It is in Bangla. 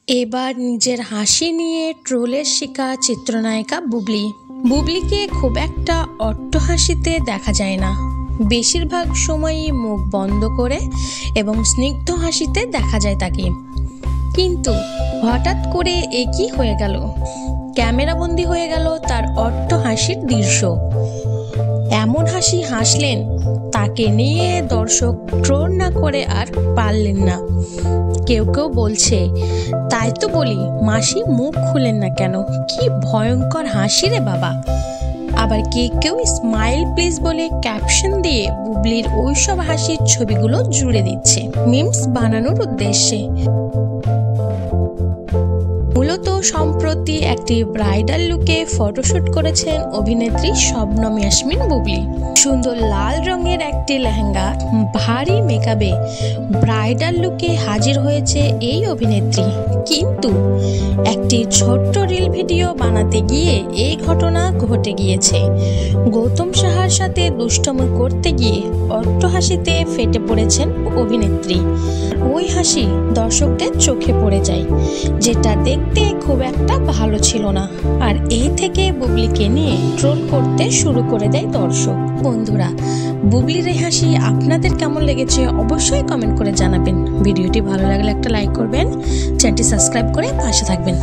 এবার নিজের হাসি নিয়ে ট্রোলের শিকার চিত্রনায়িকা বুবলি। বুবলিকে খুব একটা অট্টহাসিতে দেখা যায় না, বেশিরভাগ সময়ই মুখ বন্ধ করে এবং স্নিগ্ধ হাসিতে দেখা যায় তাকে। কিন্তু হঠাৎ করে একই হয়ে গেল, ক্যামেরাবন্দি হয়ে গেল তার অট্টহাসির দৃশ্য। এমন হাসি হাসলেন তাকে নিয়ে দর্শক ট্রোল না করে আর পারলেন না। কেউ কেউ বলছে, তাই তো বলি মাসি মুখ খুলেন না কেন, কি ভয়ঙ্কর হাসি রে বাবা। আবার কেউ স্মাইল প্লিজ বলে ক্যাপশন দিয়ে বুবলির ওইসব হাসির ছবিগুলো জুড়ে দিচ্ছে মিমস বানানোর উদ্দেশ্যে। মূলত সম্প্রতি একটি ব্রাইডাল লুকে ফটোশুট করেছেন অভিনেত্রী শবনম ইয়াসমিন বুবলি। সুন্দর লাল রঙের একটি লেহেঙ্গা, ভারী মেকআপে ব্রাইডাল লুকে হাজির হয়েছে এই অভিনেত্রী। কিন্তু একটি ছোট্ট রিল ভিডিও বানাতে গিয়ে এই ঘটনা ঘটে গিয়েছে। গৌতম সাহার সাথে দুষ্টুমি করতে গিয়ে অট্টহাসিতে ফেটে পড়েছেন অভিনেত্রী। ওই হাসি দর্শকদের চোখে পড়ে যায়, যেটা দেখতে খুব একটা ভালো ছিল না। আর এই থেকে বুবলিকে নিয়ে ট্রোল করতে শুরু করে দেয় দর্শক। বন্ধুরা, বুবলির এই হাসি আপনাদের কেমন লেগেছে অবশ্যই কমেন্ট করে জানাবেন। ভিডিওটি ভালো লাগলে একটা লাইক করবেন, চ্যানেলটি সাবস্ক্রাইব করে পাশে থাকবেন।